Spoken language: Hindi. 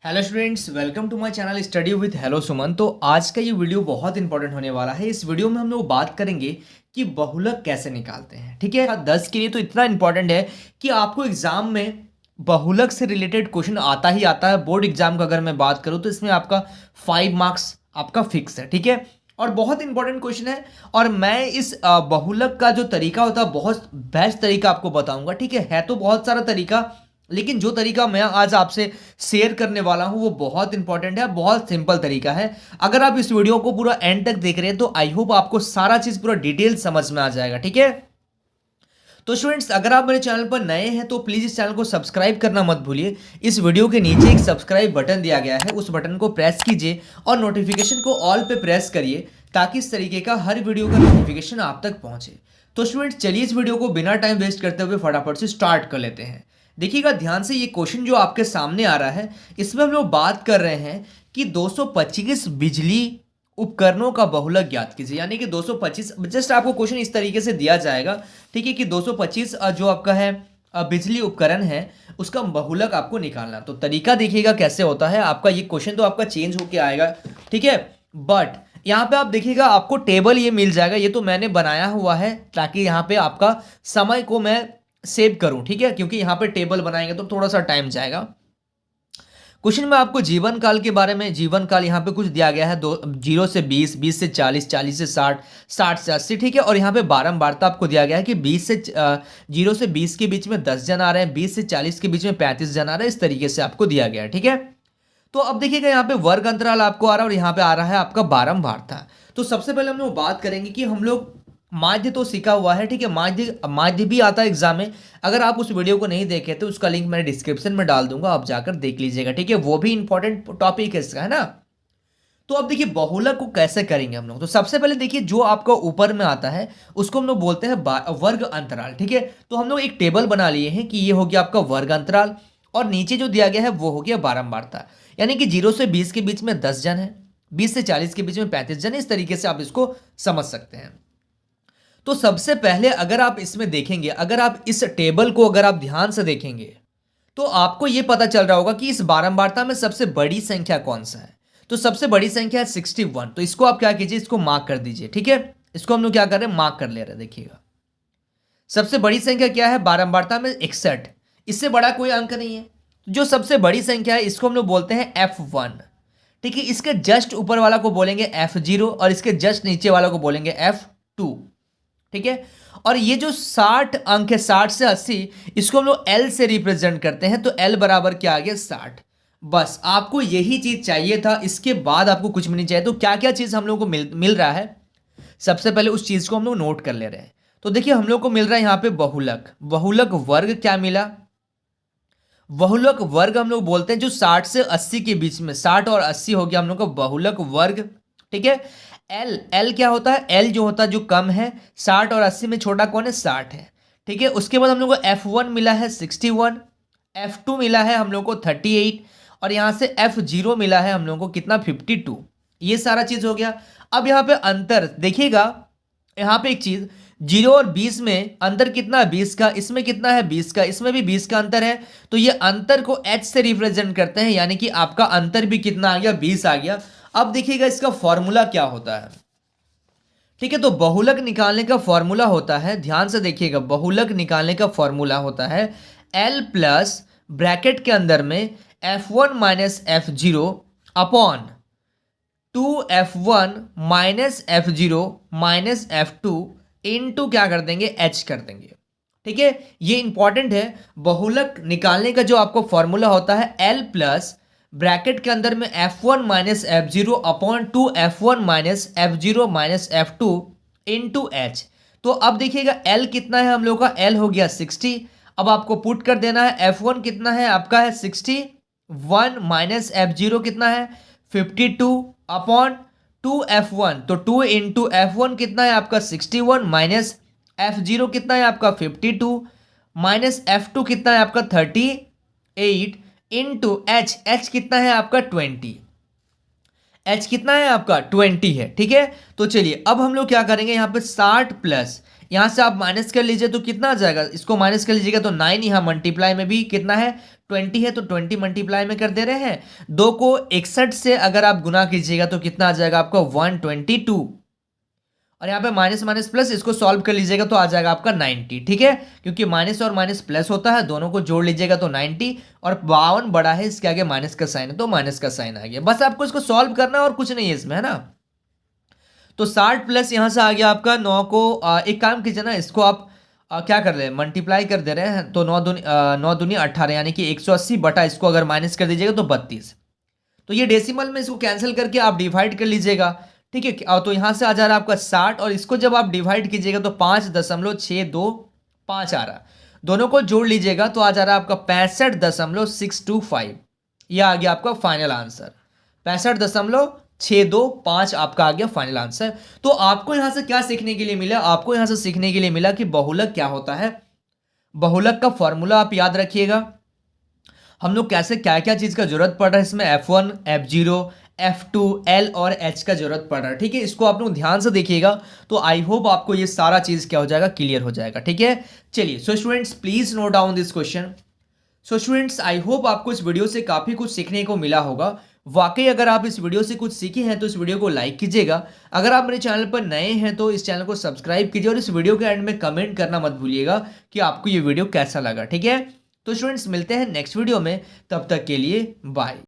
Hello students, welcome to my channel study with hello Suman. तो आज का ये वीडियो बहुत इंपॉर्टेंट होने वाला है। इस वीडियो में हम लोग बात करेंगे कि बहुलक कैसे निकालते हैं। ठीक है, 10 के लिए तो इतना इंपॉर्टेंट है कि आपको एग्जाम में बहुलक से रिलेटेड क्वेश्चन आता ही आता है। बोर्ड एग्जाम का अगर मैं बात करूँ तो इसमें आपका 5 मार्क्स आपका फिक्स है। ठीक है, और बहुत इंपॉर्टेंट क्वेश्चन है। और मैं इस बहुलक का जो तरीका होता है बहुत बेस्ट तरीका आपको बताऊंगा। ठीक है तो बहुत सारा तरीका, लेकिन जो तरीका मैं आज आपसे शेयर करने वाला हूं वो बहुत इंपॉर्टेंट है, बहुत सिंपल तरीका है। अगर आप इस वीडियो को पूरा एंड तक देख रहे हैं तो आई होप आपको सारा चीज पूरा डिटेल समझ में आ जाएगा। ठीक है, तो स्टूडेंट्स अगर आप मेरे चैनल पर नए हैं तो प्लीज इस चैनल को सब्सक्राइब करना मत भूलिए। इस वीडियो के नीचे एक सब्सक्राइब बटन दिया गया है, उस बटन को प्रेस कीजिए और नोटिफिकेशन को ऑल पे प्रेस करिए ताकि इस तरीके का हर वीडियो का नोटिफिकेशन आप तक पहुंचे। तो स्टूडेंट्स चलिए इस वीडियो को बिना टाइम वेस्ट करते हुए फटाफट से स्टार्ट कर लेते हैं। देखिएगा ध्यान से, ये क्वेश्चन जो आपके सामने आ रहा है इसमें हम लोग बात कर रहे हैं कि 225 बिजली उपकरणों का बहुलक ज्ञात कीजिए। यानी कि 225, जस्ट आपको क्वेश्चन इस तरीके से दिया जाएगा। ठीक है कि 225 जो आपका है बिजली उपकरण है उसका बहुलक आपको निकालना। तो तरीका देखिएगा कैसे होता है। आपका ये क्वेश्चन तो आपका चेंज होके आएगा। ठीक है, बट यहाँ पे आप देखिएगा आपको टेबल ये मिल जाएगा। ये तो मैंने बनाया हुआ है ताकि यहाँ पे आपका समय को मैं सेव करूं। ठीक है, क्योंकि यहाँ पे टेबल बनाएंगे तो थोड़ा सा टाइम जाएगा। क्वेश्चन में आपको जीवन काल के बारे में, जीवन काल यहाँ पे कुछ दिया गया है, 0 से 20, 20 से 40, 40 से 60, 60 से 80। ठीक है, और यहाँ पे बारंबारता आपको दिया गया है कि 0 से 20 के बीच में 10 जन आ रहे हैं, 20 से 40 के बीच में 35 जन आ रहे हैं। इस तरीके से आपको दिया गया है। ठीक है, तो अब देखिएगा यहाँ पे वर्ग अंतराल आपको आ रहा है और यहाँ पे आ रहा है आपका बारंबारता। तो सबसे पहले हम लोग बात करेंगे कि हम लोग माध्य तो सीखा हुआ है। ठीक है, माध्य माध्य भी आता है एग्जाम में। अगर आप उस वीडियो को नहीं देखे तो उसका लिंक मैंने डिस्क्रिप्शन में डाल दूंगा, आप जाकर देख लीजिएगा। ठीक है, वो भी इंपॉर्टेंट टॉपिक है इसका, है ना। तो अब देखिए बहुलक को कैसे करेंगे हम लोग। तो सबसे पहले देखिए जो आपका ऊपर में आता है उसको हम लोग बोलते हैं वर्ग अंतराल। ठीक है, तो हम लोग एक टेबल बना लिए हैं कि ये हो गया आपका वर्ग अंतराल और नीचे जो दिया गया है वो हो गया बारंबारता। यानी कि 0 से 20 के बीच में 10 जन है, 20 से 40 के बीच में 35 जन है। इस तरीके से आप इसको समझ सकते हैं। तो सबसे पहले अगर आप इसमें देखेंगे, अगर आप इस टेबल को अगर आप ध्यान से देखेंगे तो आपको यह पता चल रहा होगा कि इस बारंबारता में सबसे बड़ी संख्या कौन सा है। तो सबसे बड़ी संख्या है 61। तो इसको आप क्या कीजिए, इसको मार्क कर दीजिए। ठीक है, इसको हम लोग क्या कर रहे हैं, मार्क कर ले रहे हैं। देखिएगा सबसे बड़ी संख्या क्या है बारंबारता में, 61। इससे बड़ा कोई अंक नहीं है। जो सबसे बड़ी संख्या है इसको हम लोग बोलते हैं F1। ठीक है, इसके जस्ट ऊपर वाला को बोलेंगे F0 और इसके जस्ट नीचे वाला को बोलेंगे F2। ठीक है, और ये जो 60 अंक है, 60 से 80, इसको हम लोग L से रिप्रेजेंट करते हैं। तो L बराबर क्या आ गया, 60। बस आपको यही चीज चाहिए था, इसके बाद आपको कुछ भी नहीं चाहिए। तो क्या क्या चीज हम लोग को मिल रहा है, सबसे पहले उस चीज को हम लोग नोट कर ले रहे हैं। तो देखिए हम लोग को मिल रहा है यहाँ पे बहुलक। बहुलक वर्ग क्या मिला, बहुलक वर्ग हम लोग बोलते हैं जो 60 से 80 के बीच में, 60 और 80 हो गया हम लोग का बहुलक वर्ग। ठीक है, एल क्या होता है, एल जो होता है जो कम है, 60 और 80 में छोटा कौन है, 60 है। ठीक है, उसके बाद हम लोग को F1 मिला है 61, F2 मिला है हम लोग को 38 और यहाँ से F0 मिला है हम लोग को कितना, 52। ये सारा चीज हो गया। अब यहाँ पे अंतर देखिएगा, यहाँ पे एक चीज, 0 और 20 में अंतर कितना है, 20 का। इसमें कितना है, 20 का। इसमें भी 20 का अंतर है। तो ये अंतर को H से रिप्रेजेंट करते हैं, यानी कि आपका अंतर भी कितना आ गया, 20 आ गया। अब देखिएगा इसका फॉर्मूला क्या होता है। ठीक है, तो बहुलक निकालने का फॉर्मूला होता है, ध्यान से देखिएगा, बहुलक निकालने का फॉर्मूला होता है L प्लस ब्रैकेट के अंदर में F1 minus F0 upon 2F1 minus F0 minus F2 into क्या कर देंगे, H कर देंगे। ठीक है, ये इंपॉर्टेंट है। बहुलक निकालने का जो आपको फॉर्मूला होता है L प्लस ब्रैकेट के अंदर में F1 minus F0 upon 2F1 minus F0 minus F2 into H। तो अब देखिएगा L कितना है हम लोग का, L हो गया 60। अब आपको पुट कर देना है, F1 कितना है आपका है 61 माइनस F0 कितना है 52 अपॉन 2F1। तो 2 इंटू F1 कितना है आपका 61 माइनस F0 कितना है आपका 52 माइनस F2 कितना है आपका 38 इंटू H। H कितना है आपका 20। H कितना है आपका 20 है। ठीक है, तो चलिए अब हम लोग क्या करेंगे, यहाँ पे 60 प्लस यहाँ से आप माइनस कर लीजिए तो कितना आ जाएगा, इसको माइनस कर लीजिएगा तो 9, यहाँ मल्टीप्लाई में भी कितना है 20 है, तो 20 मल्टीप्लाई में कर दे रहे हैं। 2 को 61 से अगर आप गुना कीजिएगा तो कितना आ जाएगा आपका 122, और यहाँ पे माइनस माइनस प्लस, इसको सॉल्व कर लीजिएगा तो आ जाएगा आपका 90। ठीक है, क्योंकि माइनस और माइनस प्लस होता है, दोनों को जोड़ लीजिएगा तो 90, और 52 बड़ा है, इसके आगे माइनस का साइन है तो माइनस का साइन आ गया। बस आपको इसको सॉल्व करना है और कुछ नहीं है इसमें, है ना। तो 60 प्लस यहाँ से आ गया आपका 9 को एक काम कीजिए ना, इसको आप क्या कर रहे हैं, मल्टीप्लाई कर दे रहे हैं, तो 9 दूनी 18, यानी कि 180 बटा इसको अगर माइनस कर दीजिएगा तो 32। तो ये डेसिमल में इसको कैंसिल करके आप डिवाइड कर लीजिएगा। ठीक है, तो यहाँ से आ जा रहा है आपका 60, और इसको जब आप डिवाइड कीजिएगा तो 5.625 आ रहा है। दोनों को जोड़ लीजिएगा तो आ जा रहा है आपका 65.625। यह आ गया आपका फाइनल आंसर, 65.625 आपका आ गया फाइनल आंसर। तो आपको यहां से क्या सीखने के लिए मिला, आपको यहां से सीखने के लिए मिला कि बहुलक क्या होता है। बहुलक का फॉर्मूला आप याद रखिएगा, हम लोग कैसे क्या क्या चीज का जरूरत पड़ रहा है इसमें, F1, F0, F2, L और H का जरूरत पड़ रहा है। ठीक है, इसको आप लोग ध्यान से देखिएगा, तो आई होप आपको ये सारा चीज क्या हो जाएगा, क्लियर हो जाएगा। ठीक है, चलिए so students please note down this question. So students I hope आपको इस वीडियो से काफी कुछ सीखने को मिला होगा। वाकई अगर आप इस वीडियो से कुछ सीखे हैं तो इस वीडियो को लाइक कीजिएगा। अगर आप मेरे चैनल पर नए हैं तो इस चैनल को सब्सक्राइब कीजिए, और इस वीडियो के एंड में कमेंट करना मत भूलिएगा कि आपको ये वीडियो कैसा लगा। ठीक है, तो स्टूडेंट्स मिलते हैं नेक्स्ट वीडियो में, तब तक के लिए बाय।